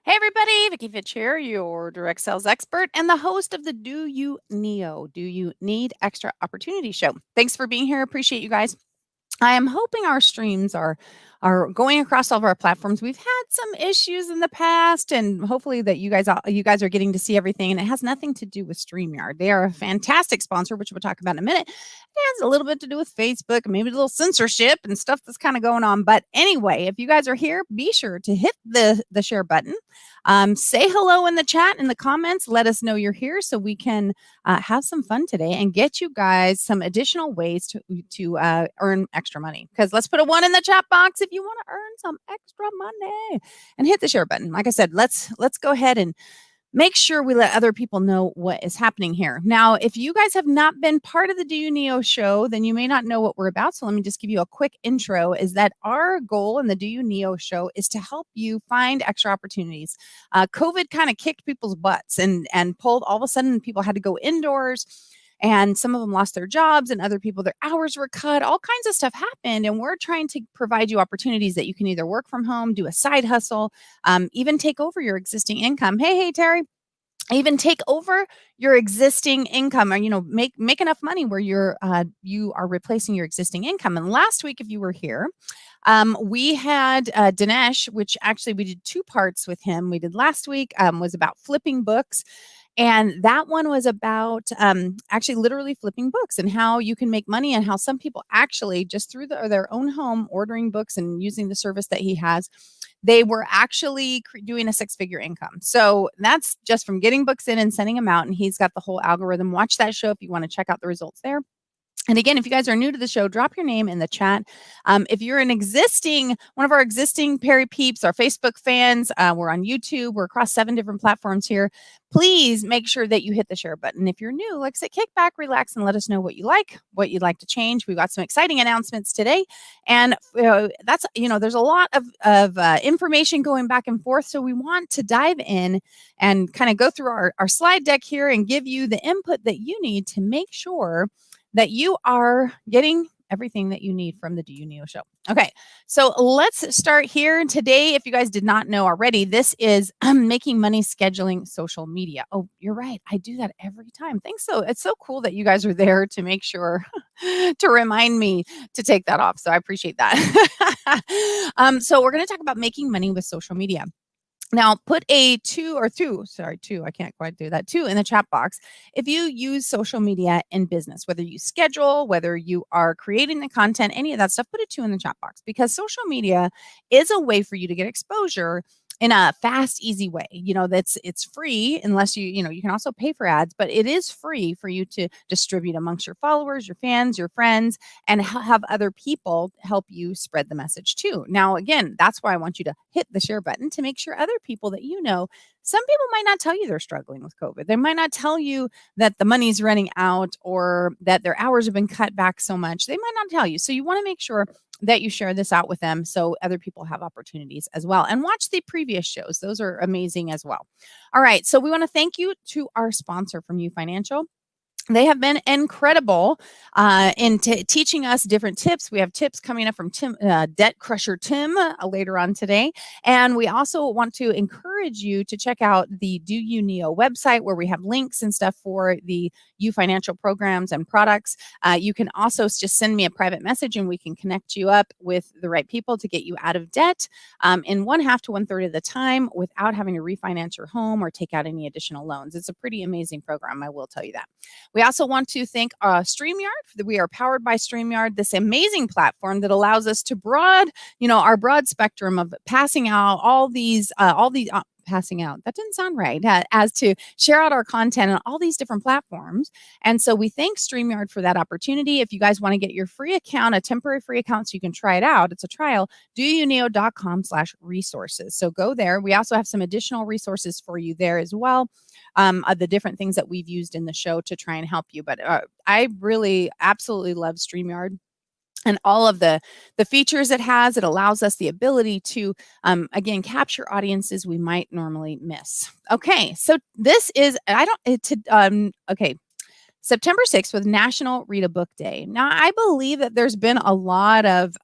Hey everybody, Vicky Fitch here, your direct sales expert and the host of the Do You Need Extra Opportunity show. Thanks for being here. Appreciate you guys. I am hoping our streams are going across all of our platforms. We've had some issues in the past, and hopefully that you guys are getting to see everything. And it has nothing to do with StreamYard. They are a fantastic sponsor, which we'll talk about in a minute. It has a little bit to do with Facebook, maybe a little censorship and stuff that's kind of going on. But anyway, if you guys are here, be sure to hit the share button. Say hello in the chat in the comments. Let us know you're here so we can have some fun today and get you guys some additional ways to earn extra money. Because let's put a 1 in the chat box if you want to earn some extra money, and hit the share button. Like I said, let's go ahead and make sure we let other people know what is happening here. Now, if you guys have not been part of the Do You Neo show, then you may not know what we're about. So let me just give you a quick intro. Is that our goal in the Do You Neo show is to help you find extra opportunities. COVID kind of kicked people's butts and pulled all of a sudden people had to go indoors. And some of them lost their jobs, and other people, their hours were cut. All kinds of stuff happened. And we're trying to provide you opportunities that you can either work from home, do a side hustle, even take over your existing income. Hey, Terry. Even take over your existing income, or make enough money where you are replacing your existing income. And last week, if you were here, we had Dinesh, which actually we did 2 parts with him. We did last week was about flipping books. And that one was about actually literally flipping books and how you can make money, and how some people actually just through their own home ordering books and using the service that he has, they were actually doing a 6-figure income. So that's just from getting books in and sending them out. And he's got the whole algorithm. Watch that show if you want to check out the results there. And again, if you guys are new to the show, drop your name in the chat. If you're one of our existing Perry Peeps, our Facebook fans, we're on YouTube. We're across 7 different platforms here. Please make sure that you hit the share button. If you're new, like I said, kick back, relax, and let us know what you like, what you'd like to change. We've got some exciting announcements today. And there's a lot of information going back and forth. So we want to dive in and kind of go through our slide deck here and give you the input that you need to make sure that you are getting everything that you need from the Do You Neo show. Okay, so let's start here. Today, if you guys did not know already, this is making money scheduling social media. Oh, you're right. I do that every time. Thanks. So it's so cool that you guys are there to make sure to remind me to take that off. So I appreciate that. So we're going to talk about making money with social media. Now, put a 2, I can't quite do that, 2 in the chat box. If you use social media in business, whether you schedule, whether you are creating the content, any of that stuff, put a 2 in the chat box, because social media is a way for you to get exposure in a fast, easy way. It's free, unless you can also pay for ads, but it is free for you to distribute amongst your followers, your fans, your friends, and have other people help you spread the message too. Now, again, that's why I want you to hit the share button to make sure other people that some people might not tell you they're struggling with COVID. They might not tell you that the money's running out or that their hours have been cut back so much. They might not tell you. So you want to make sure that you share this out with them so other people have opportunities as well. And watch the previous shows. Those are amazing as well. All right. So we want to thank you to our sponsor from You Financial. They have been incredible in teaching us different tips. We have tips coming up from Debt Crusher Tim later on today. And we also want to encourage you to check out the Do You Neo website, where we have links and stuff for the You Financial programs and products. You can also just send me a private message and we can connect you up with the right people to get you out of debt in 1/2 to 1/3 of the time without having to refinance your home or take out any additional loans. It's a pretty amazing program, I will tell you that. We also want to thank StreamYard. We are powered by StreamYard, this amazing platform that allows us to our broad spectrum of passing out passing out. That didn't sound right. As to share out our content on all these different platforms. And so we thank StreamYard for that opportunity. If you guys want to get your free account, a temporary free account so you can try it out, it's a trial, doyouneo.com/resources. So go there. We also have some additional resources for you there as well. The different things that we've used in the show to try and help you. But I really absolutely love StreamYard and all of the features it has. It allows us the ability to, again, capture audiences we might normally miss. Okay, so this is, September 6th was National Read a Book Day. Now, I believe that there's been a lot of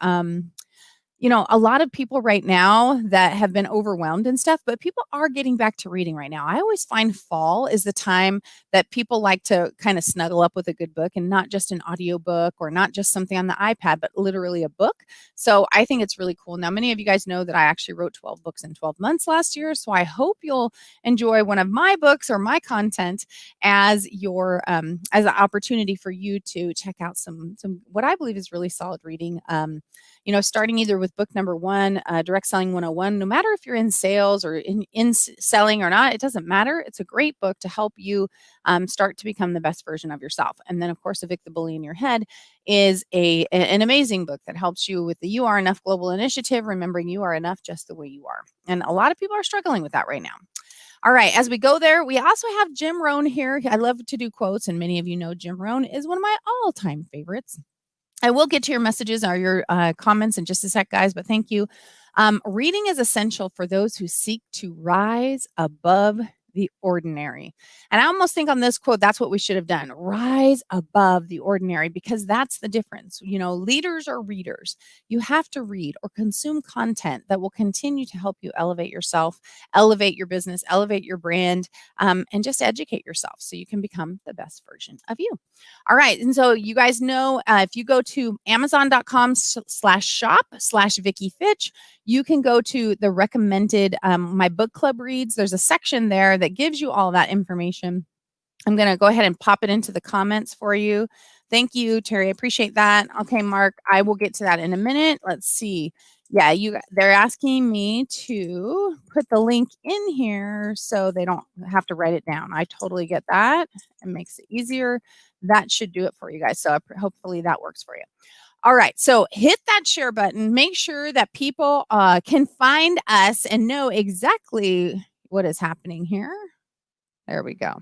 A lot of people right now that have been overwhelmed and stuff, but people are getting back to reading right now. I always find fall is the time that people like to kind of snuggle up with a good book and not just an audiobook or not just something on the iPad, but literally a book. So I think it's really cool. Now, many of you guys know that I actually wrote 12 books in 12 months last year. So I hope you'll enjoy one of my books or my content as your as an opportunity for you to check out some what I believe is really solid reading. Starting either with book number one, Direct Selling 101, no matter if you're in sales or in selling or not, it doesn't matter. It's a great book to help you start to become the best version of yourself. And then, of course, Evict the Bully in Your Head is an amazing book that helps you with the You Are Enough Global Initiative, remembering you are enough just the way you are. And a lot of people are struggling with that right now. All right, as we go there, we also have Jim Rohn here. I love to do quotes, and many of you know Jim Rohn is one of my all-time favorites. I will get to your messages or your comments in just a sec, guys, but thank you. Reading is essential for those who seek to rise above the ordinary. And I almost think on this quote, that's what we should have done. Rise above the ordinary, because that's the difference. Leaders are readers. You have to read or consume content that will continue to help you elevate yourself, elevate your business, elevate your brand, and just educate yourself so you can become the best version of you. All right. And so you guys know, if you go to amazon.com/shop/Vicky Fitch, you can go to the recommended, my book club reads. There's a section there that gives you all that information. I'm going to go ahead and pop it into the comments for you. Thank you, Terry. I appreciate that. Okay, Mark, I will get to that in a minute. Let's see. Yeah, they're asking me to put the link in here so they don't have to write it down. I totally get that. It makes it easier. That should do it for you guys. So hopefully that works for you. All right. So hit that share button. Make sure that people can find us and know exactly what is happening here. There we go.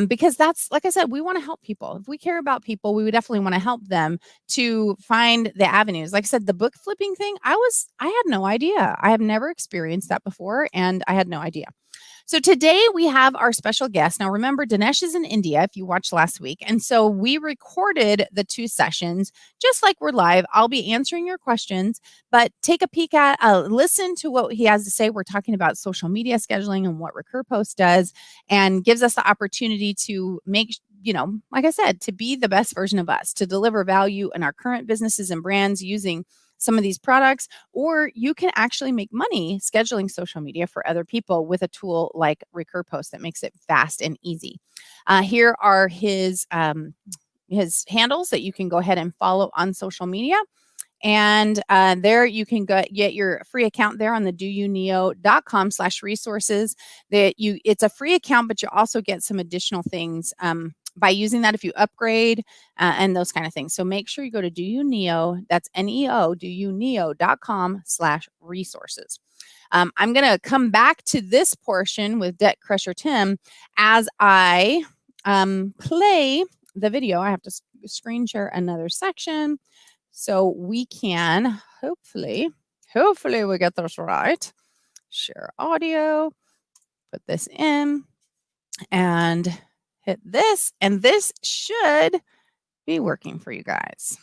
Because that's, like I said, we want to help people. If we care about people, we would definitely want to help them to find the avenues. Like I said, the book flipping thing, I had no idea. I have never experienced that before, and I had no idea. So today we have our special guest. Now, remember, Dinesh is in India, if you watched last week. And so we recorded the 2 sessions, just like we're live. I'll be answering your questions, but take a peek at, listen to what he has to say. We're talking about social media scheduling and what Recur Post does, and gives us the opportunity to make, like I said, to be the best version of us, to deliver value in our current businesses and brands using some of these products, or you can actually make money scheduling social media for other people with a tool like Recur Post that makes it fast and easy. Here are his handles that you can go ahead and follow on social media. And there you can get your free account there on the doyouneo.com/resources. It's a free account, but you also get some additional things by using that if you upgrade and those kind of things. So make sure you go to doyouneo, that's NEO, doyouneo.com/resources. I'm going to come back to this portion with Debt Crusher Tim as I play the video. I have to screen share another section so we can hopefully we get this right. Share audio, put this in, and hit this, and this should be working for you guys.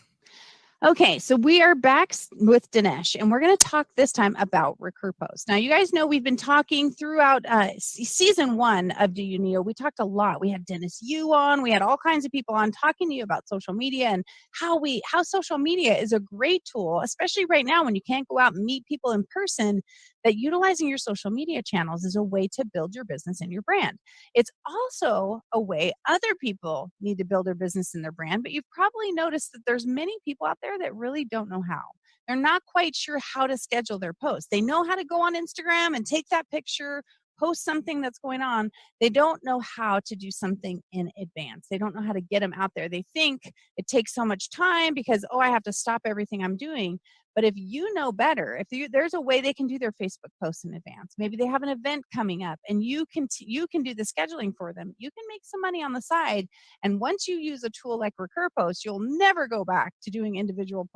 Okay, so we are back with Dinesh, and we're going to talk this time about Recur Post. Now, you guys know we've been talking throughout season 1 of Do You Neo. We talked a lot. We had Dennis Yu on. We had all kinds of people on talking to you about social media and how social media is a great tool, especially right now when you can't go out and meet people in person, that utilizing your social media channels is a way to build your business and your brand. It's also a way other people need to build their business and their brand, but you've probably noticed that there's many people out there that really don't know how. They're not quite sure how to schedule their posts. They know how to go on Instagram and take that picture, post something that's going on. They don't know how to do something in advance. They don't know how to get them out there. They think it takes so much time because, I have to stop everything I'm doing. But if you know better, there's a way they can do their Facebook posts in advance. Maybe they have an event coming up and you can do the scheduling for them. You can make some money on the side. And once you use a tool like Recur Post, you'll never go back to doing individual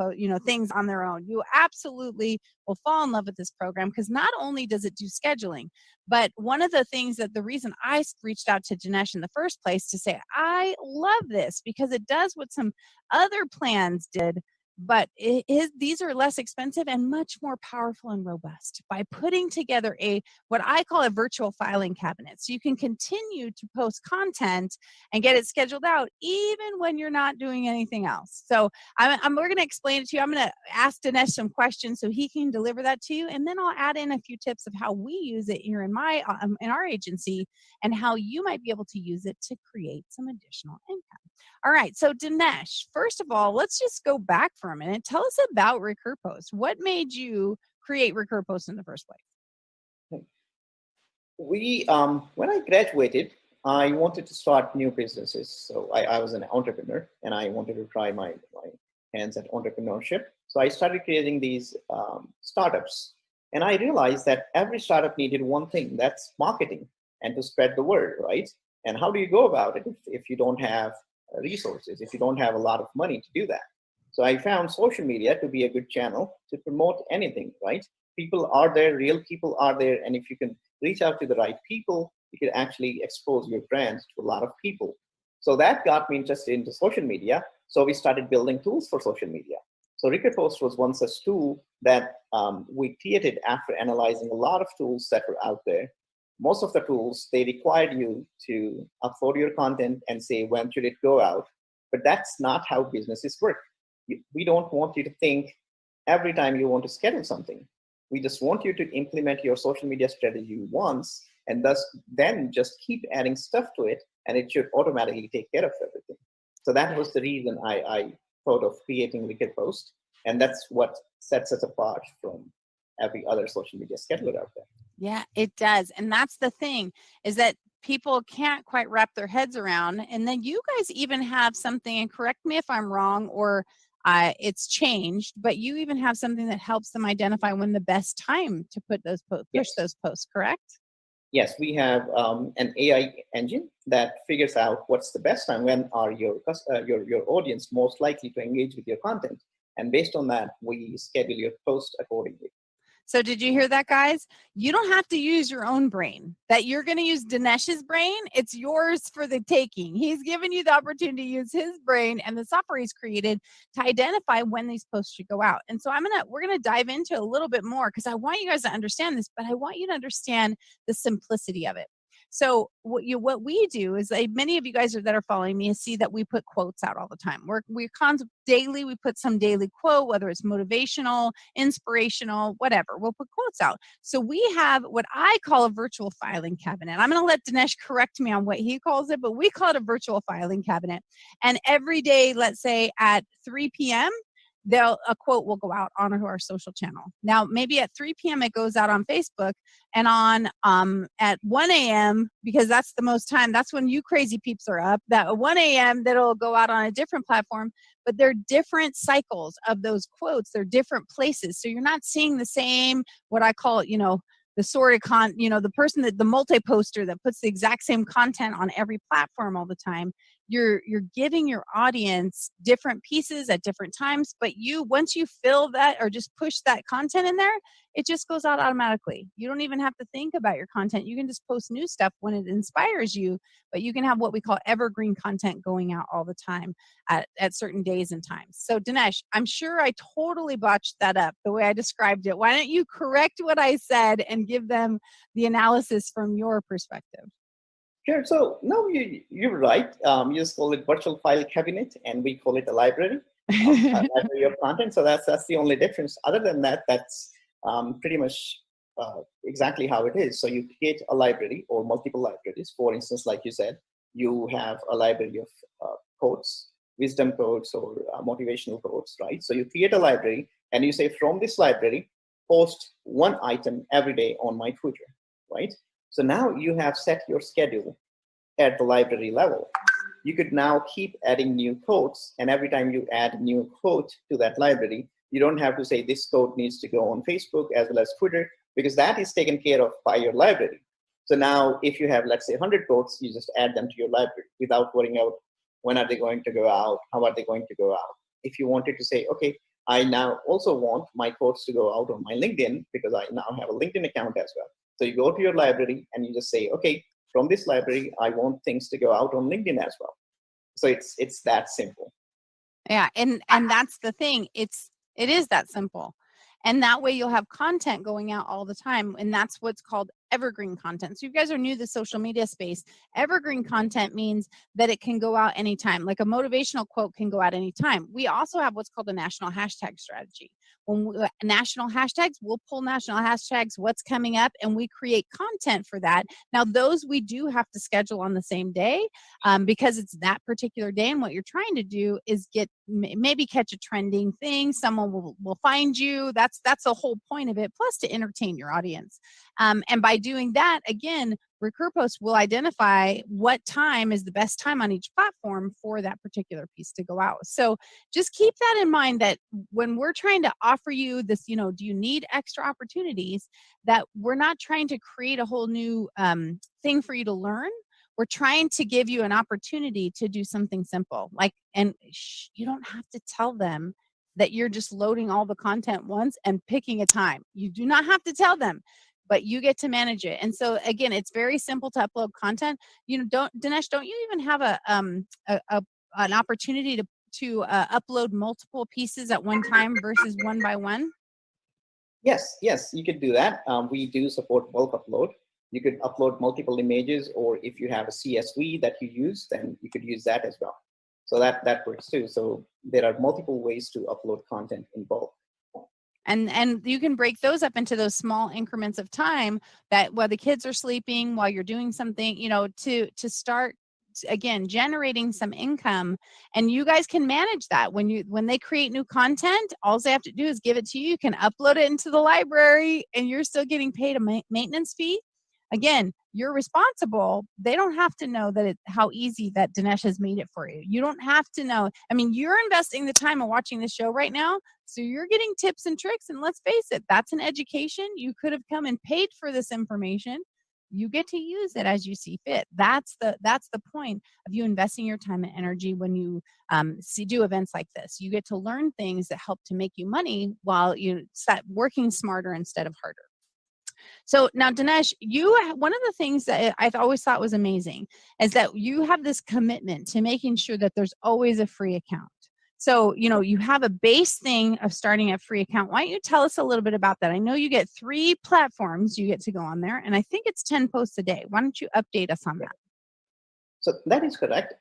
things on their own. You absolutely will fall in love with this program because not only does it do scheduling, but one of the things the reason I reached out to Dinesh in the first place to say, I love this because it does what some other plans did but these are less expensive and much more powerful and robust by putting together what I call a virtual filing cabinet. So you can continue to post content and get it scheduled out even when you're not doing anything else. So we're going to explain it to you. I'm going to ask Dinesh some questions so he can deliver that to you, and then I'll add in a few tips of how we use it here in our agency and how you might be able to use it to create some additional income. All right. So Dinesh, first of all, let's just go back for a minute. Tell us about Recur Post. What made you create Recur Post in the first place? When I graduated, I wanted to start new businesses. So I was an entrepreneur and I wanted to try my hands at entrepreneurship. So I started creating these startups. And I realized that every startup needed one thing, that's marketing and to spread the word, right? And how do you go about it if you don't have resources, if you don't have a lot of money to do that? So I found social media to be a good channel to promote anything, right? People are there, real people are there. And if you can reach out to the right people, you can actually expose your brand to a lot of people. So that got me interested into social media. So we started building tools for social media. So Recur Post was one such tool that we created after analyzing a lot of tools that were out there. Most of the tools, they required you to upload your content and say, when should it go out? But that's not how businesses work. We don't want you to think every time you want to schedule something. We just want you to implement your social media strategy once and then just keep adding stuff to it, and it should automatically take care of everything. So that was the reason I thought of creating Recur Post, and that's what sets us apart from every other social media scheduler out there. Yeah, it does. And that's the thing, is that people can't quite wrap their heads around. And then you guys even have something, and correct me if I'm wrong, or it's changed, but you even have something that helps them identify when the best time to push those posts, correct? Yes, we have an AI engine that figures out what's the best time, when are your audience most likely to engage with your content, and based on that, we schedule your post accordingly. So did you hear that, guys? You don't have to use your own brain. That you're going to use Dinesh's brain, it's yours for the taking. He's given you the opportunity to use his brain and the software he's created to identify when these posts should go out. And so we're gonna dive into a little bit more, because I want you guys to understand this, but I want you to understand the simplicity of it. So what we do is, many of you guys that are following me see that we put quotes out all the time. We daily, we put some daily quote, whether it's motivational, inspirational, whatever. We'll put quotes out. So we have what I call a virtual filing cabinet. I'm going to let Dinesh correct me on what he calls it, but we call it a virtual filing cabinet. And every day, let's say at 3 p.m., a quote will go out onto our social channel. Now, maybe at 3 p.m. it goes out on Facebook, and on at 1 a.m., because that's the most time, that's when you crazy peeps are up, that at 1 a.m. that'll go out on a different platform. But they're different cycles of those quotes. They're different places. So you're not seeing the same, what I call it, the sort of the person the multi-poster that puts the exact same content on every platform all the time. You're giving your audience different pieces at different times, but once you fill that or just push that content in there, it just goes out automatically. You don't even have to think about your content. You can just post new stuff when it inspires you, but you can have what we call evergreen content going out all the time at certain days and times. So Dinesh, I'm sure I totally botched that up the way I described it. Why don't you correct what I said and give them the analysis from your perspective? Sure. So no, you're right. You just call it virtual file cabinet, and we call it a library, a library of content. So that's the only difference. Other than that, that's pretty much exactly how it is. So you create a library or multiple libraries. For instance, like you said, you have a library of quotes, wisdom quotes, or motivational quotes, right? So you create a library, and you say, from this library, post one item every day on my Twitter, right? So now you have set your schedule at the library level. You could now keep adding new quotes, and every time you add a new quote to that library, you don't have to say this quote needs to go on Facebook as well as Twitter, because that is taken care of by your library. So now if you have, let's say, 100 quotes, you just add them to your library without worrying out when are they going to go out, how are they going to go out. If you wanted to say, okay, I now also want my quotes to go out on my LinkedIn, because I now have a LinkedIn account as well. So you go to your library and you just say, okay, from this library, I want things to go out on LinkedIn as well. So it's that simple. Yeah, and that's the thing. It is that simple. And that way you'll have content going out all the time, and that's what's called evergreen content. So you guys are new to the social media space. Evergreen content means that it can go out anytime. Like a motivational quote can go out anytime. We also have what's called a national hashtag strategy. National hashtags, we'll pull national hashtags, what's coming up, and we create content for that. Now, those we do have to schedule on the same day, because it's that particular day. And what you're trying to do is maybe catch a trending thing. Someone will find you. That's the whole point of it. Plus to entertain your audience. And by doing that, again, Recur Post will identify what time is the best time on each platform for that particular piece to go out. So just keep that in mind, that when we're trying to offer you this, do you need extra opportunities, that we're not trying to create a whole new thing for you to learn. We're trying to give you an opportunity to do something simple. And you don't have to tell them that you're just loading all the content once and picking a time. You do not have to tell them, but you get to manage it. And so again, it's very simple to upload content. Dinesh, don't you even have an opportunity to upload multiple pieces at one time versus one by one? Yes, you could do that. We do support bulk upload. You could upload multiple images, or if you have a CSV that you use, then you could use that as well. So that works too. So there are multiple ways to upload content in bulk. And you can break those up into those small increments of time, that while the kids are sleeping, while you're doing something, to start again generating some income. And you guys can manage that. When they create new content, all they have to do is give it to you. You can upload it into the library, and you're still getting paid a maintenance fee. Again, you're responsible. They don't have to know how easy that Dinesh has made it for you. You don't have to know. I mean, you're investing the time of watching the show right now, so you're getting tips and tricks. And let's face it, that's an education. You could have come and paid for this information. You get to use it as you see fit. That's the point of you investing your time and energy when you do events like this. You get to learn things that help to make you money while you start working smarter instead of harder. So now, Dinesh, one of the things that I've always thought was amazing is that you have this commitment to making sure that there's always a free account. So, you have a base thing of starting a free account. Why don't you tell us a little bit about that? I know you get 3 platforms you get to go on there, and I think it's 10 posts a day. Why don't you update us on that? So that is correct.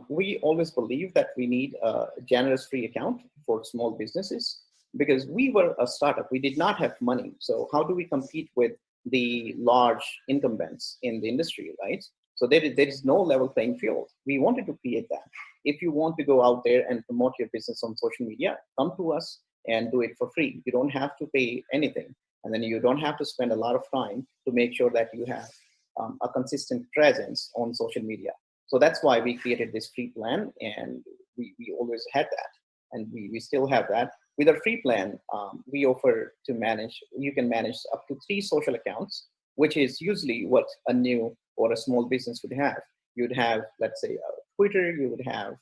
We always believe that we need a generous free account for small businesses, because we were a startup. We did not have money. So how do we compete with the large incumbents in the industry, right? So there is no level playing field. We wanted to create that. If you want to go out there and promote your business on social media, come to us and do it for free. You don't have to pay anything. And then you don't have to spend a lot of time to make sure that you have a consistent presence on social media. So that's why we created this free plan, and we always had that. And we still have that. With our free plan, we offer you can manage up to 3 social accounts, which is usually what a new or a small business would have. You'd have, let's say, Twitter, you would have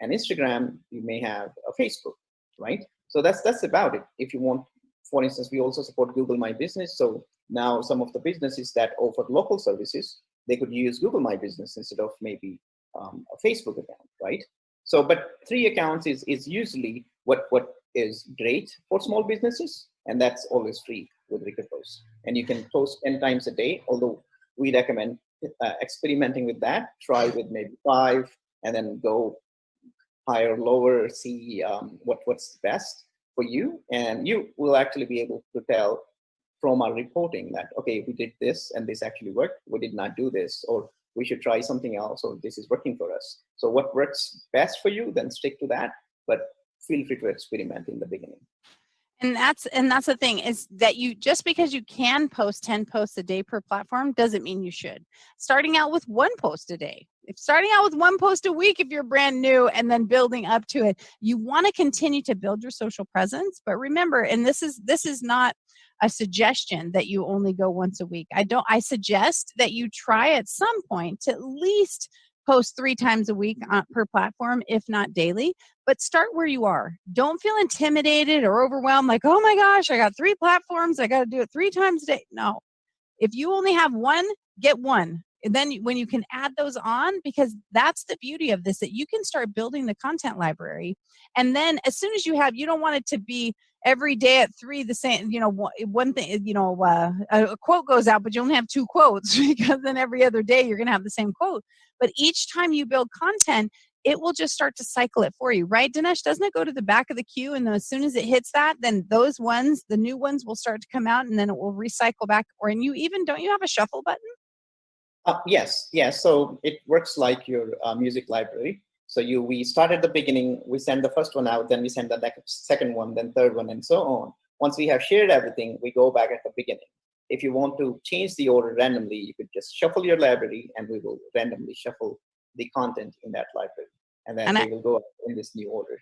an Instagram, you may have a Facebook, right? So that's about it. If you want, for instance, we also support Google My Business. So now some of the businesses that offer local services, they could use Google My Business instead of maybe a Facebook account, right? So, but 3 accounts is usually what is great for small businesses, and that's always free with Recur Post. And you can post 10 times a day, although we recommend experimenting with that. Try with maybe 5, and then go higher, lower, see what's best for you. And you will actually be able to tell from our reporting that, okay, we did this and this actually worked. We did not do this, or we should try something else, or this is working for us. So what works best for you, then stick to that, but feel free to experiment in the beginning. And that's the thing, is that you, just because you can post 10 posts a day per platform doesn't mean you should. Starting out with 1 post a day, starting out with 1 post a week if you're brand new, and then building up to it. You want to continue to build your social presence, but remember, and this is not a suggestion that you only go once a week. I suggest that you try at some point to at least post 3 times a week per platform, if not daily. But start where you are. Don't feel intimidated or overwhelmed, like, oh my gosh, I got 3 platforms, I got to do it 3 times a day. No. If you only have 1, get 1. then when you can add those on, because that's the beauty of this, that you can start building the content library. And then as soon as you don't want it to be every day at 3 the same, one thing, a quote goes out, but you only have 2 quotes because then every other day you're going to have the same quote. But each time you build content, it will just start to cycle it for you, right, Dinesh? Doesn't it go to the back of the queue? And then as soon as it hits that, then those ones, the new ones will start to come out, and then it will recycle back. Don't you have a shuffle button? Yes. So it works like your music library. So we start at the beginning, we send the first one out, then we send the second one, then third one, and so on. Once we have shared everything, we go back at the beginning. If you want to change the order randomly, you could just shuffle your library, and we will randomly shuffle the content in that library. And then they will go in this new order.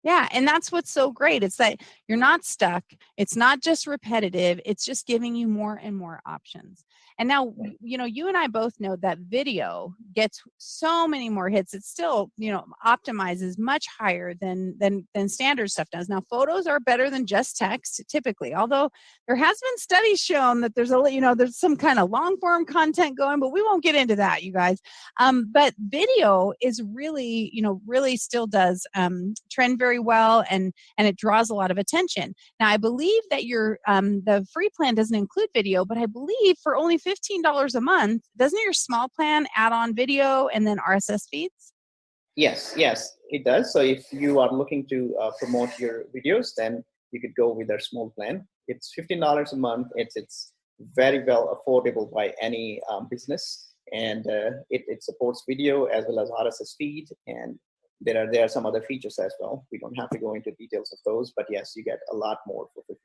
Yeah. And that's what's so great. It's that you're not stuck. It's not just repetitive. It's just giving you more and more options. And now, you and I both know that video gets so many more hits. It still, optimizes much higher than standard stuff does. Now, photos are better than just text typically, although there has been studies shown that there's some kind of long form content going, but we won't get into that, you guys. But video is really, really still does trend very well, and it draws a lot of attention. Now, I believe that the free plan doesn't include video, but I believe for only $15 a month, doesn't your small plan add on video and then RSS feeds? Yes, it does. So if you are looking to promote your videos, then you could go with our small plan. It's $15 a month. It's very well affordable by any business, and it supports video as well as RSS feed, and there are some other features as well. We don't have to go into details of those, but yes, you get a lot more for $15.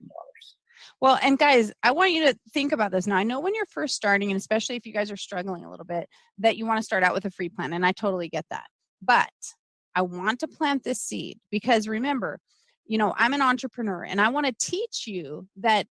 Well, and guys, I want you to think about this. Now, I know when you're first starting, and especially if you guys are struggling a little bit, that you want to start out with a free plan, and I totally get that. But I want to plant this seed because remember, I'm an entrepreneur, and I want to teach you that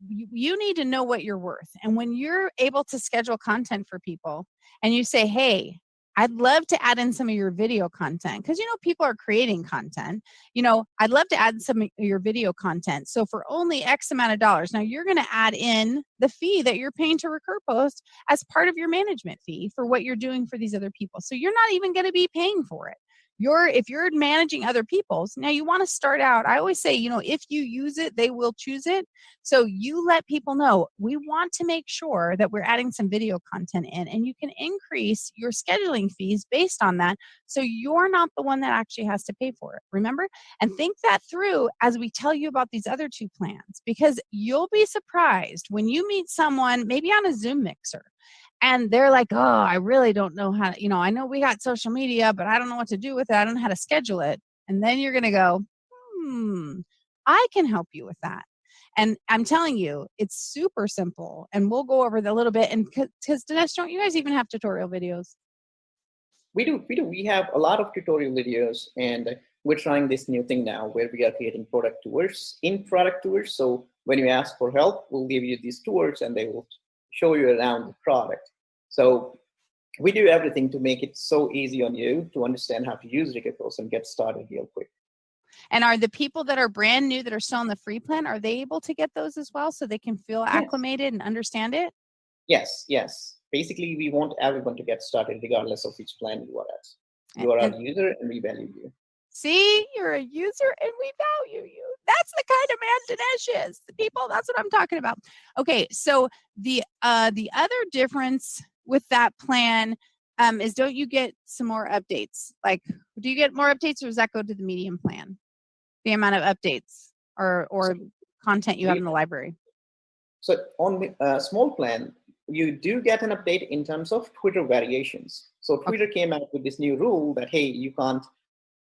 you need to know what you're worth. And when you're able to schedule content for people and you say, hey, I'd love to add in some of your video content because, people are creating content. I'd love to add some of your video content. So for only X amount of dollars, now you're going to add in the fee that you're paying to Recur Post as part of your management fee for what you're doing for these other people. So you're not even going to be paying for it. If you're managing other people's, now you want to start out, I always say, if you use it, they will choose it. So you let people know, we want to make sure that we're adding some video content in, and you can increase your scheduling fees based on that. So you're not the one that actually has to pay for it. Remember? And think that through as we tell you about these other 2 plans, because you'll be surprised when you meet someone, maybe on a Zoom mixer, and they're like, oh, I really don't know how to, I know we got social media, but I don't know what to do with it. I don't know how to schedule it. And then you're going to go, I can help you with that. And I'm telling you, it's super simple. And we'll go over a little bit. And because Dinesh, don't you guys even have tutorial videos? We do. We have a lot of tutorial videos, and we're trying this new thing now where we are creating product tours, in-product tours. So when you ask for help, we'll give you these tours and they will show you around the product. So we do everything to make it so easy on you to understand how to use Recur Post and get started real quick. And are the people that are brand new that are still on the free plan, are they able to get those as well so they can feel acclimated and understand it? Yes. Basically, we want everyone to get started regardless of which plan you are at. You are a user and we value you. See, you're a user and we value you. That's the kind of man Dinesh is. The people, that's what I'm talking about. Okay, so the other difference with that plan is, don't you get some more updates? Like, do you get more updates, or does that go to the medium plan? The amount of updates or content you have in the library. So on the small plan, you do get an update in terms of Twitter variations. So Twitter came out with this new rule that, hey, you can't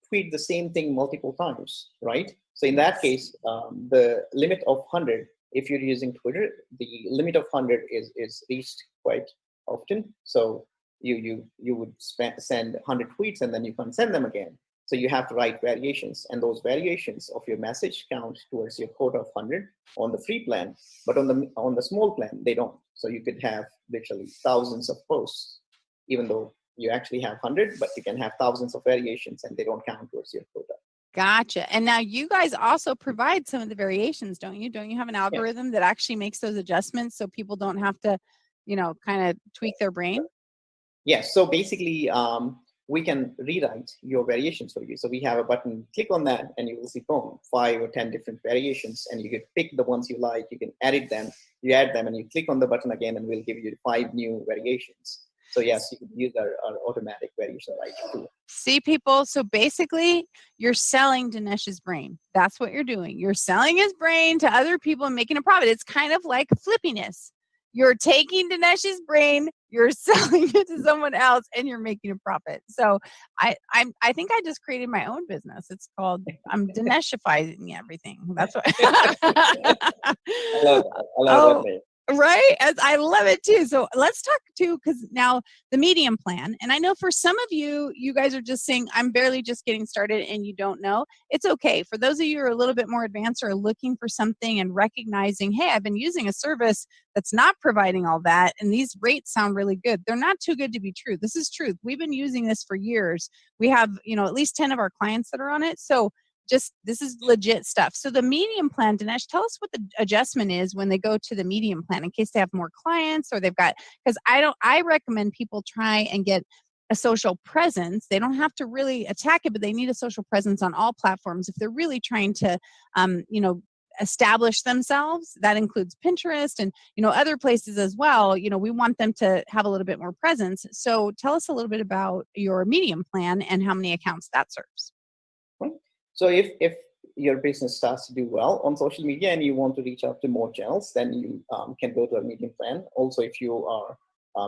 tweet the same thing multiple times, right? So in that case, the limit of 100, if you're using Twitter, the limit of 100 is reached quite often. So you would send 100 tweets and then you can't send them again. So you have to write variations, and those variations of your message count towards your quota of 100 on the free plan. But on the small plan, they don't. So you could have literally thousands of posts, even though you actually have 100, but you can have thousands of variations and they don't count towards your quota. Gotcha. And now you guys also provide some of the variations, don't you? Don't you have an algorithm that actually makes those adjustments so people don't have to, kind of tweak their brain? Yes. So basically, we can rewrite your variations for you. So we have a button, click on that, and you will see, boom, 5 or 10 different variations, and you can pick the ones you like. You can edit them. You add them, and you click on the button again, and we'll give you 5 new variations. So yes, you can use our automatic variation writer tool. See, people, so basically you're selling Dinesh's brain. That's what you're doing. You're selling his brain to other people and making a profit. It's kind of like flippiness. You're taking Dinesh's brain, you're selling it to someone else, and you're making a profit. So I think I just created my own business. It's called I'm Dineshifying everything. That's what I love that. I love Oh, that name. right. I love it too. So let's talk too, because now the medium plan. And I know for some of you, you guys are just saying, I'm barely just getting started and you don't know. It's okay. For those of you who are a little bit more advanced or looking for something and recognizing, hey, I've been using a service that's not providing all that. And these rates sound really good. They're not too good to be true. This is truth. We've been using this for years. We have, at least 10 of our clients that are on it. So just this is legit stuff. So the medium plan, Dinesh, tell us what the adjustment is when they go to the medium plan in case they have more clients or they've got, because I recommend people try and get a social presence. They don't have to really attack it, but they need a social presence on all platforms if they're really trying to, establish themselves. That includes Pinterest and, other places as well. We want them to have a little bit more presence. So tell us a little bit about your medium plan and how many accounts that serves. So if your business starts to do well on social media and you want to reach out to more channels, then you can go to a medium plan. Also, if you are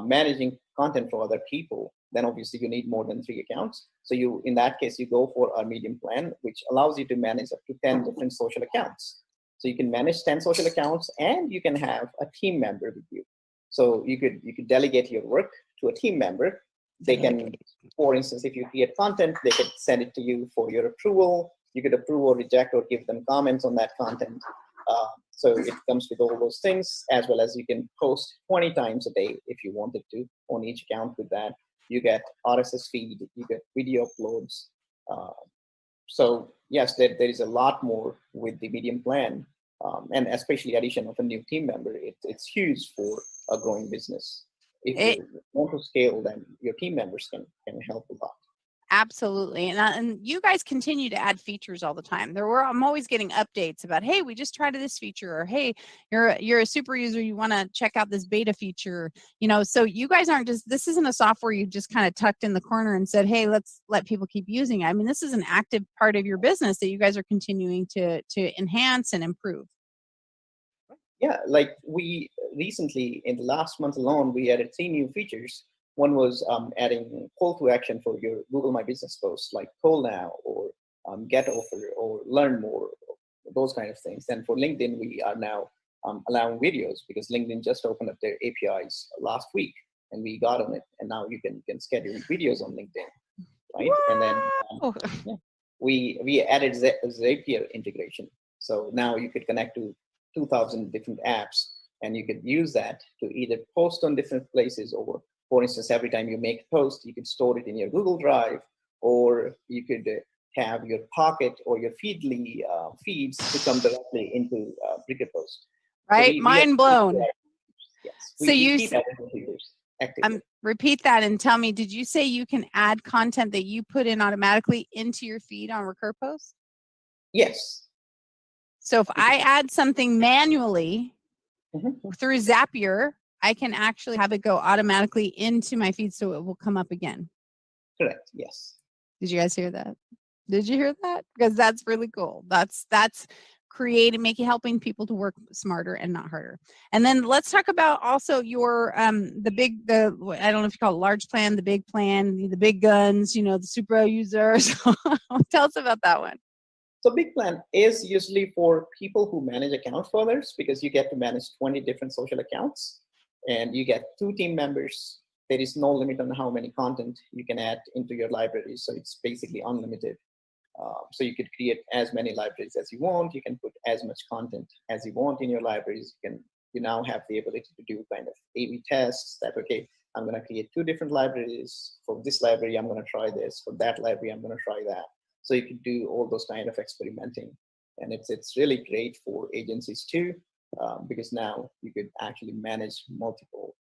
managing content for other people, then obviously you need more than 3 accounts. So in that case, you go for a medium plan, which allows you to manage up to 10 different social accounts. So you can manage 10 social accounts and you can have a team member with you. So you could delegate your work to a team member. They can, for instance, if you create content, they could send it to you for your approval. You could approve or reject or give them comments on that content. So it comes with all those things, as well as you can post 20 times a day if you wanted to on each account with that. You get RSS feed, you get video uploads. So yes, there is a lot more with the medium plan, and especially addition of a new team member. It's huge for a growing business. If you want to scale, then your team members can help a lot. Absolutely. And you guys continue to add features all the time. I'm always getting updates about, hey, we just tried this feature, or hey, you're a super user, you want to check out this beta feature. So you guys aren't this isn't a software you just kind of tucked in the corner and said, hey, let's let people keep using it. I mean, this is an active part of your business that you guys are continuing to enhance and improve. Yeah, like we recently, in the last month alone, we added 3 new features. One was adding call to action for your Google My Business posts, like call now or get offer or learn more, those kind of things. And for LinkedIn, we are now allowing videos because LinkedIn just opened up their APIs last week, and we got on it. And now you can schedule videos on LinkedIn, right? Whoa! And then we added Zapier integration. So now you could connect to 2,000 different apps, and you could use that to either post on different places, or for instance, every time you make a post, you could store it in your Google Drive, or you could have your Pocket or your Feedly feeds to come directly into Bricketpost. Right? So Mind blown. Yes. So we keep adding features actively. Repeat that and tell me, did you say you can add content that you put in automatically into your feed on Recur Post? Yes. So if I add something manually through Zapier, I can actually have it go automatically into my feed so it will come up again. Correct. Yes. Did you guys hear that? Did you hear that? Because that's really cool. That's helping people to work smarter and not harder. And then let's talk about also your I don't know if you call it large plan, the big plan, the big guns, the super users. Tell us about that one. So big plan is usually for people who manage accounts for others, because you get to manage 20 different social accounts and you get 2 team members. There is no limit on how many content you can add into your library. So it's basically unlimited. So you could create as many libraries as you want. You can put as much content as you want in your libraries. You now have the ability to do kind of A/B tests that, okay, I'm going to create 2 different libraries. For this library, I'm going to try this. For that library, I'm going to try that. So you can do all those kind of experimenting, and it's really great for agencies too, because now you could actually manage multiple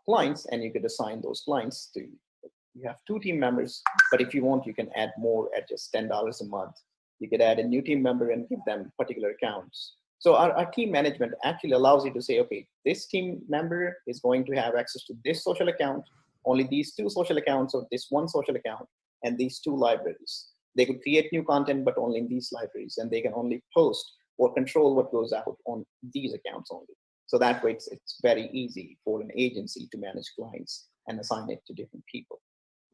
clients, and you could assign those clients to, you have 2 team members, but if you want, you can add more at just $10 a month. You could add a new team member and give them particular accounts. So our team management actually allows you to say, okay, this team member is going to have access to this social account, only these 2 social accounts, or this 1 social account, and these 2 libraries. They could create new content, but only in these libraries, and they can only post or control what goes out on these accounts only. So that way, it's very easy for an agency to manage clients and assign it to different people.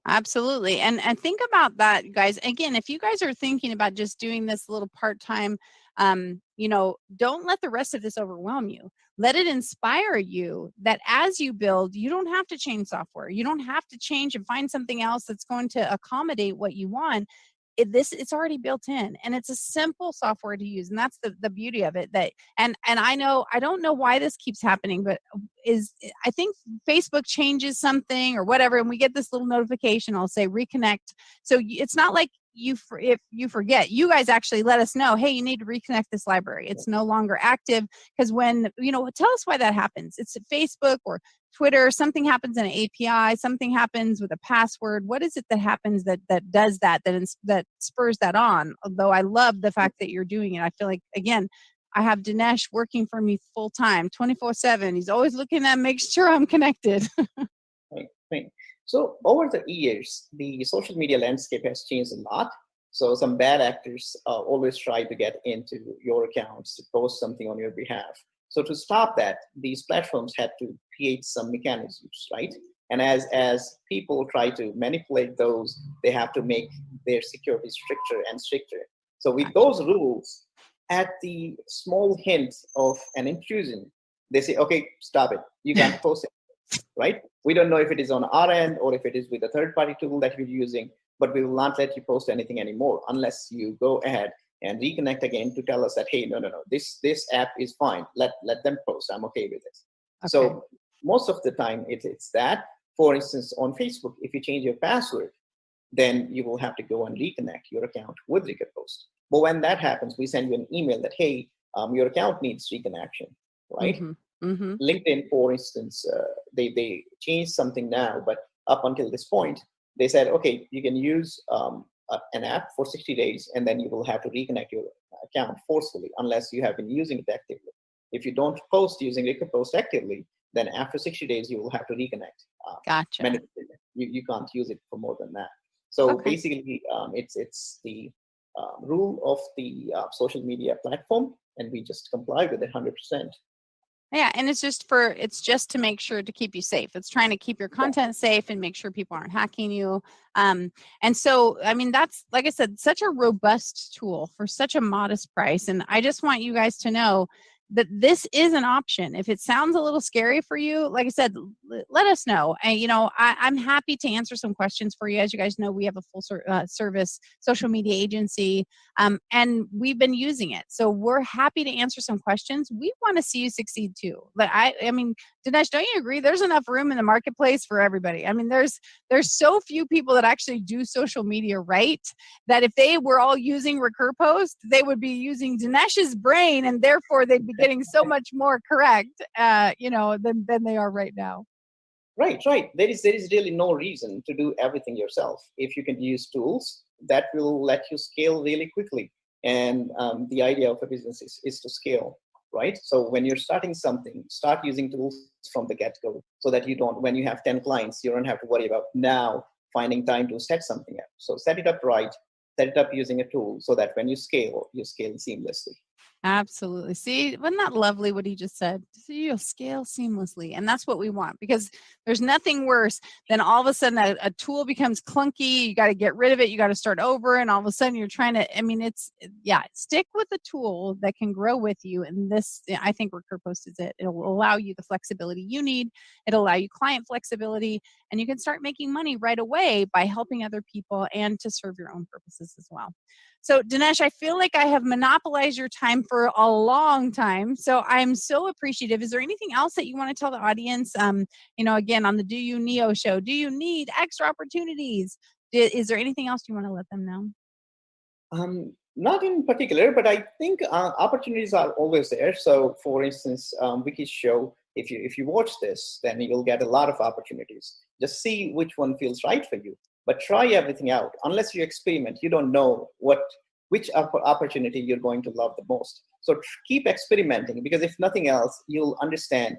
Absolutely. And think about that, guys. Again, if you guys are thinking about just doing this little part-time, don't let the rest of this overwhelm you. Let it inspire you that as you build, you don't have to change software. You don't have to change and find something else that's going to accommodate what you want. It's already built in, and it's a simple software to use, and that's the beauty of it. That and I know, I don't know why this keeps happening, but I think Facebook changes something or whatever, and we get this little notification. I'll say reconnect. So it's not like if you forget, you guys actually let us know, hey, you need to reconnect this library. It's no longer active, because when tell us why that happens. It's at Facebook or Twitter, something happens in an API, something happens with a password. What is it that happens that does that spurs that on? Although I love the fact that you're doing it. I feel like, again, I have Dinesh working for me full time, 24/7. He's always looking at make sure I'm connected. Right. So over the years, the social media landscape has changed a lot. So some bad actors always try to get into your accounts to post something on your behalf. So to stop that, these platforms had to create some mechanisms, right? And as people try to manipulate those, they have to make their security stricter and stricter. So with those rules, at the small hint of an intrusion, they say, okay, stop it. You can't post it, right? We don't know if it is on our end or if it is with a third-party tool that you're using, but we will not let you post anything anymore unless you go ahead and reconnect again to tell us that, hey, no, this app is fine. Let them post. I'm okay with it. Okay. So most of the time it's that. For instance, on Facebook, if you change your password, then you will have to go and reconnect your account with Post. But when that happens, we send you an email that, hey, your account needs reconnection, right? Mm-hmm. LinkedIn, for instance, they changed something now, but up until this point, they said, okay, you can use an app for 60 days, and then you will have to reconnect your account forcefully unless you have been using it actively. If you don't post using Post actively, then after 60 days, you will have to reconnect. Gotcha. You can't use it for more than that. So basically, it's the rule of the social media platform, and we just comply with it 100%. Yeah, and it's just to make sure to keep you safe. It's trying to keep your content safe and make sure people aren't hacking you. And so, I mean, that's, like I said, such a robust tool for such a modest price. And I just want you guys to know that this is an option. If it sounds a little scary for you, like I said, let us know. And, I'm happy to answer some questions for you. As you guys know, we have a full service social media agency, and we've been using it. So we're happy to answer some questions. We want to see you succeed too. But I mean, Dinesh, don't you agree? There's enough room in the marketplace for everybody. I mean, there's so few people that actually do social media right, that if they were all using Recur Post, they would be using Dinesh's brain, and therefore they'd be getting so much more correct, than they are right now. Right. There is really no reason to do everything yourself. If you can use tools, that will let you scale really quickly. And the idea of a business is to scale, right? So when you're starting something, start using tools from the get-go, so that when you have 10 clients, you don't have to worry about now finding time to set something up. So set it up right, set it up using a tool, so that when you scale seamlessly. Absolutely. See, wasn't that lovely what he just said? So you'll scale seamlessly. And that's what we want, because there's nothing worse than all of a sudden a tool becomes clunky. You got to get rid of it. You got to start over. And all of a sudden you're trying to, stick with a tool that can grow with you. And this, I think Recur Post is it. It will allow you the flexibility you need. It'll allow you client flexibility, and you can start making money right away by helping other people and to serve your own purposes as well. So Dinesh, I feel like I have monopolized your time for a long time. So I'm so appreciative. Is there anything else that you want to tell the audience? Again, on the Do You Neo show, do you need extra opportunities? Is there anything else you want to let them know? Not in particular, but I think opportunities are always there. So for instance, Vicky's show, if you watch this, then you'll get a lot of opportunities. Just see which one feels right for you, but try everything out. Unless you experiment, you don't know which opportunity you're going to love the most. So keep experimenting, because if nothing else, you'll understand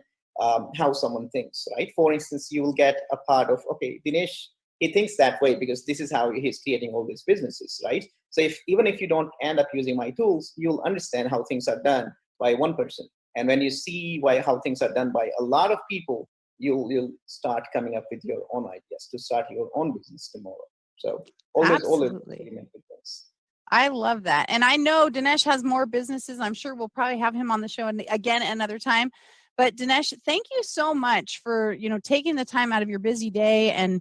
how someone thinks, right? For instance, you will get a part of, okay, Dinesh, he thinks that way because this is how he's creating all these businesses, right? So even if you don't end up using my tools, you'll understand how things are done by one person. And when you see how things are done by a lot of people, you'll start coming up with your own ideas to start your own business tomorrow. So always Absolutely. experiment with things. I love that. And I know Dinesh has more businesses. I'm sure we'll probably have him on the show again another time. But Dinesh, thank you so much for, taking the time out of your busy day and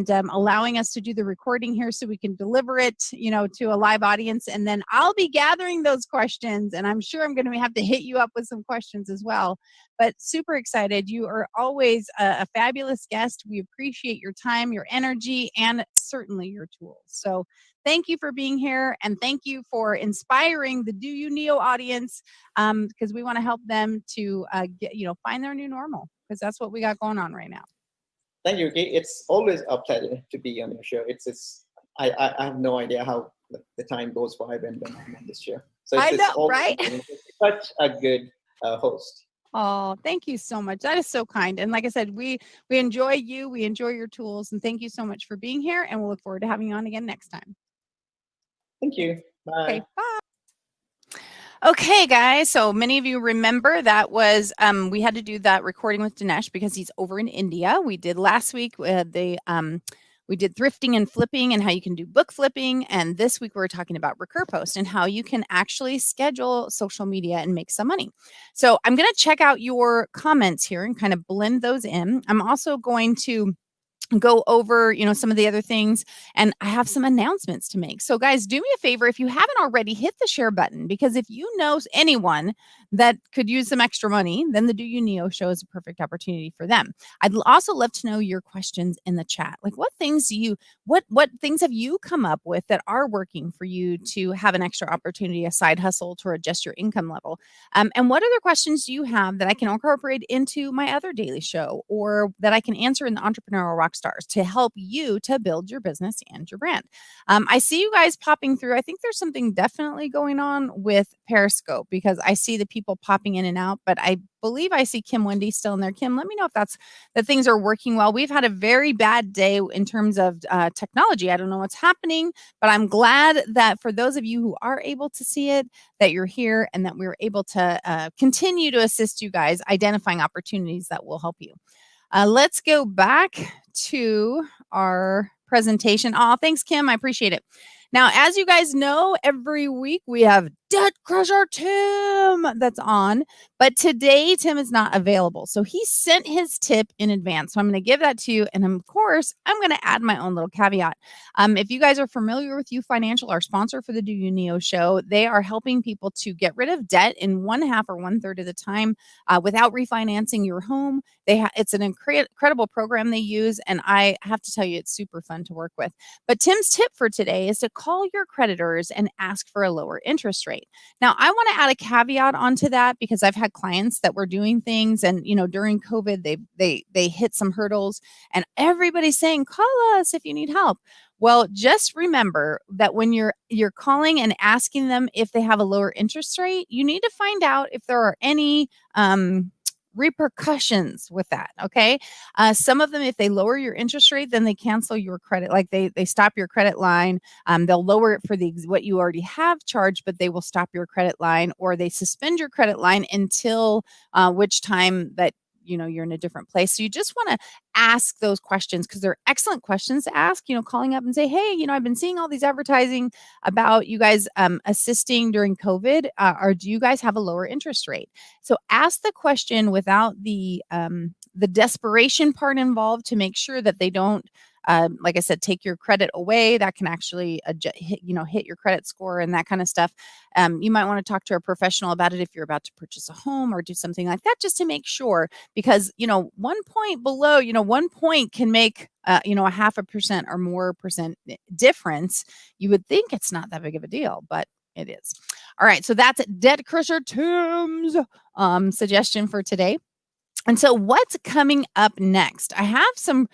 allowing us to do the recording here so we can deliver it, to a live audience. And then I'll be gathering those questions, and I'm sure I'm going to have to hit you up with some questions as well. But super excited. You are always a fabulous guest. We appreciate your time, your energy, and certainly your tools. So thank you for being here, and thank you for inspiring the Do You Neo audience, because we want to help them to find their new normal, because that's what we got going on right now. Thank you. It's always a pleasure to be on your show. I have no idea how the time goes by when I'm on this show. So I know, right? Such a good host. Oh, thank you so much. That is so kind. And like I said, we enjoy you. We enjoy your tools. And thank you so much for being here. And we'll look forward to having you on again next time. Thank you. Bye. Okay, bye. Okay, guys. So many of you remember that was we had to do that recording with Dinesh because he's over in India. We did last week. We did thrifting and flipping and how you can do book flipping. And this week we're talking about Recur Post and how you can actually schedule social media and make some money. So I'm going to check out your comments here and kind of blend those in. I'm also going to go over, some of the other things, and I have some announcements to make. So guys, do me a favor. If you haven't already, hit the share button, because if you know anyone that could use some extra money, then the Do You Neo show is a perfect opportunity for them. I'd also love to know your questions in the chat. Like, what things what things have you come up with that are working for you to have an extra opportunity, a side hustle to adjust your income level? And what other questions do you have that I can incorporate into my other daily show, or that I can answer in the Entrepreneurial Rockstars to help you to build your business and your brand? I see you guys popping through. I think there's something definitely going on with Periscope, because I see the people popping in and out, but I believe I see Kim Wendy still in there. Kim, let me know if that things are working well. We've had a very bad day in terms of technology. I don't know what's happening, but I'm glad that for those of you who are able to see it, that you're here and that we're able to continue to assist you guys identifying opportunities that will help you. Let's go back to our presentation. Oh, thanks, Kim. I appreciate it. Now, as you guys know, every week we have Debt Crusher Tim that's on, but today Tim is not available. So he sent his tip in advance. So I'm going to give that to you. And of course, I'm going to add my own little caveat. If you guys are familiar with You Financial, our sponsor for the Do You Neo show, they are helping people to get rid of debt in 1/2 or 1/3 of the time without refinancing your home. It's an incredible program they use. And I have to tell you, it's super fun to work with. But Tim's tip for today is to call your creditors and ask for a lower interest rate. Now, I want to add a caveat onto that, because I've had clients that were doing things, and during COVID, they hit some hurdles, and everybody's saying, call us if you need help. Well, just remember that when you're calling and asking them if they have a lower interest rate, you need to find out if there are any repercussions with that. Okay. Some of them, if they lower your interest rate, then they cancel your credit. Like they stop your credit line. They'll lower it for what you already have charged, but they will stop your credit line, or they suspend your credit line until which time that you're in a different place. So you just want to ask those questions, because they're excellent questions to ask, calling up and say, hey, I've been seeing all these advertising about you guys assisting during COVID, or do you guys have a lower interest rate? So ask the question without the desperation part involved, to make sure that they don't, like I said, take your credit away. That can actually hit your credit score and that kind of stuff. You might want to talk to a professional about it if you're about to purchase a home or do something like that, just to make sure, because 1 point below, 1 point can make a 0.5% or more percent difference. You would think it's not that big of a deal, but it is. All right, so that's Debt Crusher Tim's suggestion for today. And so what's coming up next? I have some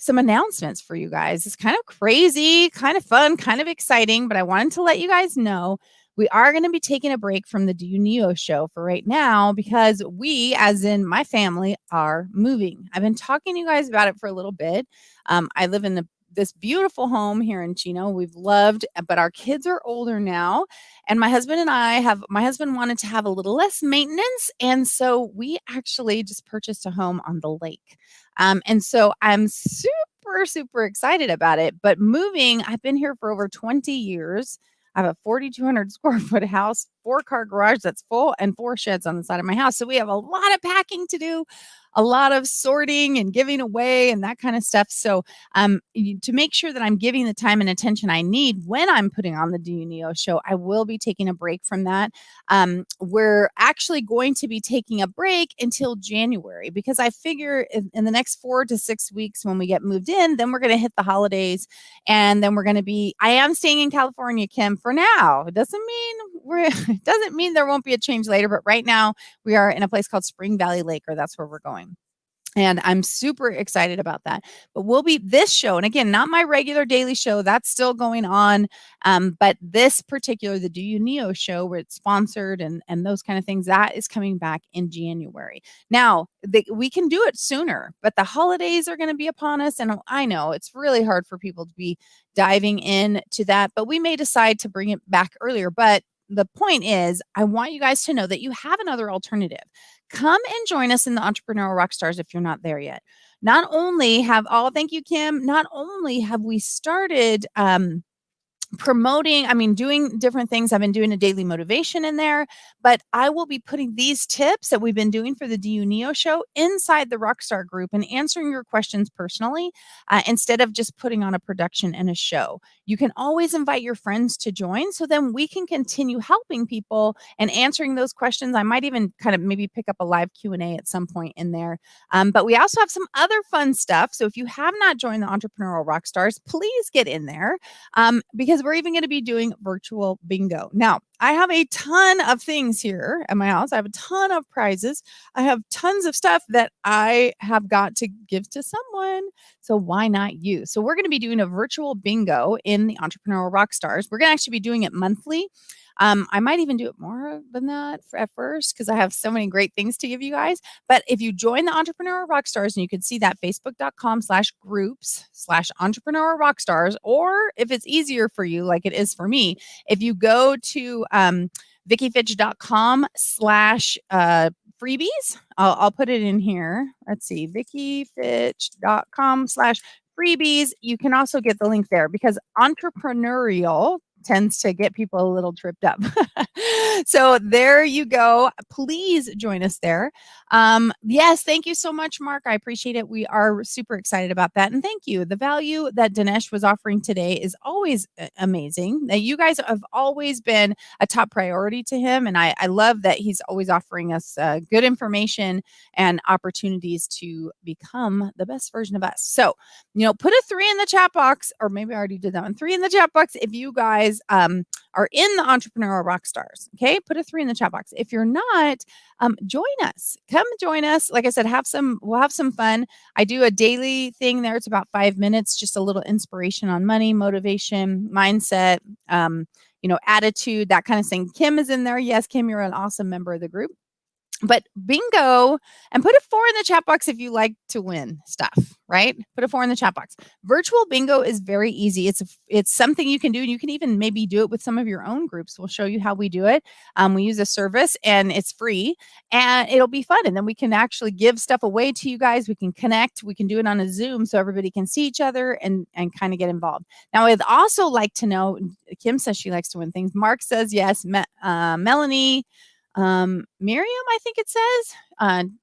announcements for you guys. It's kind of crazy, kind of fun, kind of exciting, but I wanted to let you guys know we are going to be taking a break from the Do You Neo show for right now because we, as in my family, are moving. I've been talking to you guys about it for a little bit. I live in this beautiful home here in Chino. We've loved, but our kids are older now. And my husband wanted to have a little less maintenance. And so we actually just purchased a home on the lake. And so I'm super, super excited about it. But moving, I've been here for over 20 years. I have a 4,200 square foot house, 4-car garage that's full, and 4 sheds on the side of my house. So we have a lot of packing to do, a lot of sorting and giving away and that kind of stuff. So to make sure that I'm giving the time and attention I need when I'm putting on the Do You Neo show, I will be taking a break from that. We're actually going to be taking a break until January because I figure in the next 4 to 6 weeks when we get moved in, then we're going to hit the holidays and then we're going to be, I am staying in California, Kim, for now. It doesn't mean there won't be a change later, but right now we are in a place called Spring Valley Lake, or that's where we're going. And I'm super excited about that. But we'll be this show, and again, not my regular daily show, that's still going on. But this particular, the Do You Neo show, where it's sponsored and those kind of things, that is coming back in January. Now, we can do it sooner, but the holidays are going to be upon us. And I know it's really hard for people to be diving into that, but we may decide to bring it back earlier. But the point is, I want you guys to know that you have another alternative. Come and join us in the Entrepreneurial Rockstars if you're not there yet. Not only have, oh, thank you, Kim. Not only have we started doing different things. I've been doing a daily motivation in there, but I will be putting these tips that we've been doing for the Do You Neo show inside the Rockstar group and answering your questions personally instead of just putting on a production and a show. You can always invite your friends to join so then we can continue helping people and answering those questions. I might even kind of maybe pick up a live Q&A at some point in there. But we also have some other fun stuff. So if you have not joined the Entrepreneurial Rockstars, please get in there because we're even going to be doing virtual bingo. Now, I have a ton of things here at my house. I have a ton of prizes. I have tons of stuff that I have got to give to someone. So why not you? So we're going to be doing a virtual bingo in the Entrepreneurial Rockstars. We're going to actually be doing it monthly. I might even do it more than that at first because I have so many great things to give you guys. But if you join the Entrepreneur Rockstars, and you can see that facebook.com/groups/Entrepreneur Rockstars, or if it's easier for you, like it is for me, if you go to VickiFitch.com/freebies, I'll put it in here. Let's see, VickiFitch.com/freebies. You can also get the link there because entrepreneurial tends to get people a little tripped up. So there you go. Please join us there. Yes, thank you so much, Mark. I appreciate it. We are super excited about that. And thank you. The value that Dinesh was offering today is always amazing. Now, you guys have always been a top priority to him. And I love that he's always offering us good information and opportunities to become the best version of us. So, put a 3 in the chat box, or maybe I already did that one. 3 in the chat box if you guys are in the Entrepreneurial Rockstars. Okay, put a 3 in the chat box. If you're not, join us. Come join us. Like I said, we'll have some fun. I do a daily thing there. It's about 5 minutes, just a little inspiration on money, motivation, mindset, attitude, that kind of thing. Kim is in there. Yes, Kim, you're an awesome member of the group. But bingo, and put a 4 in the chat box if you like to win stuff, right? Put a 4 in the chat box. Virtual bingo is very easy. It's something you can do, and you can even maybe do it with some of your own groups. We'll show you how we do it. We use a service, and it's free, and it'll be fun. And then we can actually give stuff away to you guys. We can connect. We can do it on a Zoom so everybody can see each other and kind of get involved. Now, I'd also like to know, Kim says she likes to win things. Mark says yes. Melanie. Miriam, I think it says.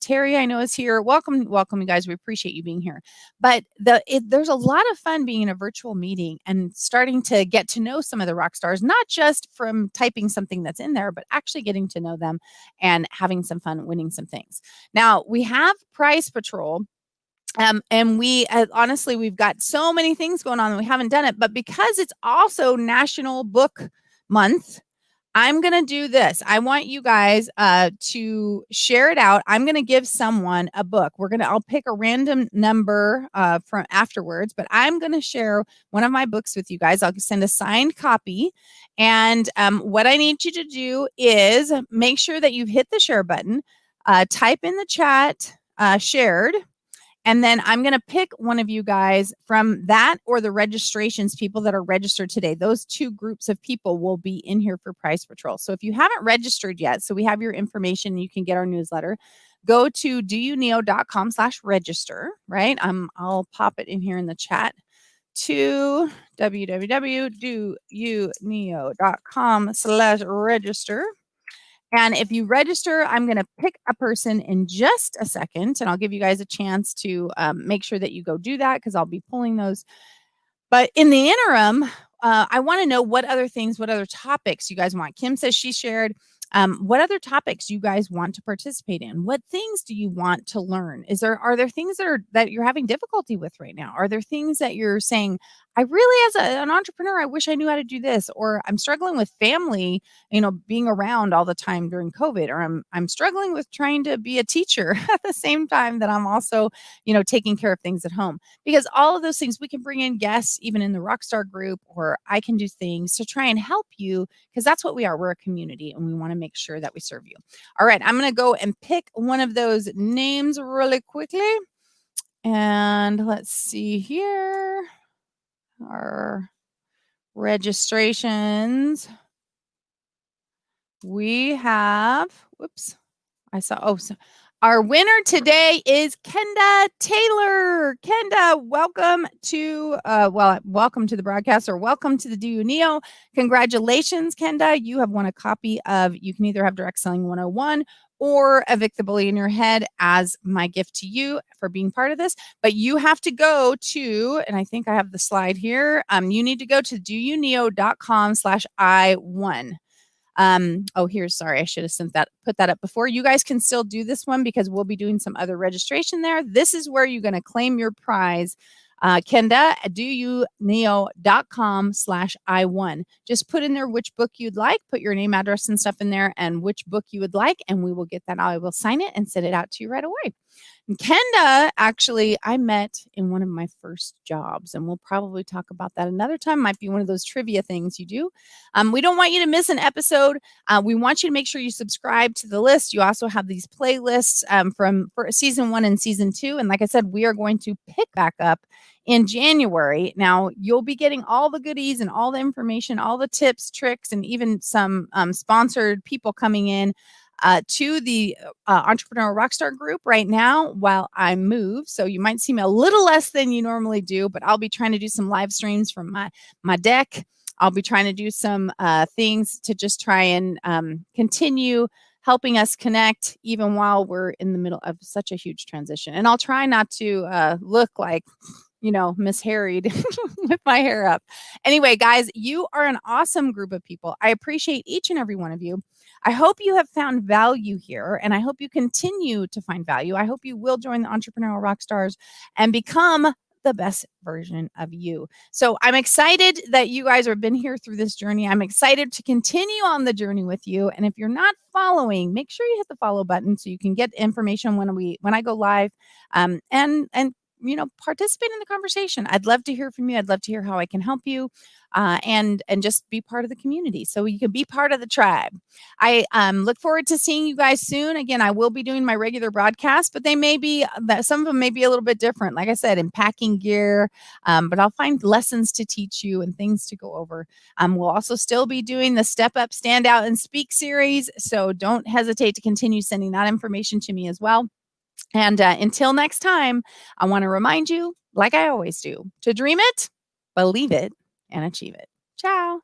Terry, I know, is here. Welcome, you guys. We appreciate you being here. But there's a lot of fun being in a virtual meeting and starting to get to know some of the rock stars, not just from typing something that's in there, but actually getting to know them and having some fun winning some things. Now, we have Prize Patrol. And we honestly, we've got so many things going on and we haven't done it, but because it's also National Book Month, I'm going to do this. I want you guys to share it out. I'm going to give someone a book. I'll pick a random number from afterwards, but I'm going to share one of my books with you guys. I'll send a signed copy. And what I need you to do is make sure that you've hit the share button, type in the chat, shared. And then I'm going to pick one of you guys from that or the registrations people that are registered today. Those two groups of people will be in here for Price Patrol. So if you haven't registered yet, so we have your information, you can get our newsletter. Go to doyoukneo.com/register, right? I'll pop it in here in the chat to www.doyoukneo.com/register. And if you register, I'm going to pick a person in just a second, and I'll give you guys a chance to make sure that you go do that because I'll be pulling those. But in the interim, I want to know what other topics you guys want. Kim says she shared. What other topics you guys want to participate in? What things do you want to learn? Are there things that you're having difficulty with right now? Are there things that you're saying, I really, as an entrepreneur, I wish I knew how to do this, or I'm struggling with family, being around all the time during COVID, or I'm struggling with trying to be a teacher at the same time that I'm also, taking care of things at home. Because all of those things, we can bring in guests, even in the Rockstar group, or I can do things to try and help you, because that's what we are. We're a community, and we want to make sure that we serve you. All right, I'm going to go and pick one of those names really quickly. And let's see here. Our registrations. We have, our winner today is Kenda Taylor. Kenda, welcome to the broadcast, or welcome to the Do You Neo. Congratulations, Kenda. You have won a copy of You Can Either Have Direct Selling 101 or Evict the Bully in Your Head as my gift to you for being part of this. But you have to go to, and I think I have the slide here. You need to go to doyoukneo.com/I1. Sorry, I should have put that up before. You guys can still do this one because we'll be doing some other registration there. This is where you're going to claim your prize. Kenda, doyoukneo.com/I1. Just put in there which book you'd like, put your name, address, and stuff in there, and which book you would like, and we will get that. I will sign it and send it out to you right away. And Kenda, actually, I met in one of my first jobs, and we'll probably talk about that another time. Might be one of those trivia things you do. We don't want you to miss an episode. We want you to make sure you subscribe to the list. You also have these playlists for season 1 and season 2. And like I said, we are going to pick back up in January. Now, you'll be getting all the goodies and all the information, all the tips, tricks, and even some sponsored people coming in to the Entrepreneur Rockstar group right now while I move. So you might see me a little less than you normally do, but I'll be trying to do some live streams from my deck. I'll be trying to do some things to just try and continue helping us connect even while we're in the middle of such a huge transition. And I'll try not to look like, misharried with my hair up. Anyway, guys, you are an awesome group of people. I appreciate each and every one of you. I hope you have found value here, and I hope you continue to find value. I hope you will join the Entrepreneurial Rockstars and become the best version of you. So I'm excited that you guys have been here through this journey. I'm excited to continue on the journey with you. And if you're not following, make sure you hit the follow button so you can get information when I go live, and participate in the conversation. I'd love to hear from you. I'd love to hear how I can help you, and just be part of the community so you can be part of the tribe. I look forward to seeing you guys soon. Again, I will be doing my regular broadcast, but some of them may be a little bit different. Like I said, in packing gear, but I'll find lessons to teach you and things to go over. We'll also still be doing the Step Up, Stand Out, and Speak series. So don't hesitate to continue sending that information to me as well. And until next time, I want to remind you, like I always do, to dream it, believe it, and achieve it. Ciao.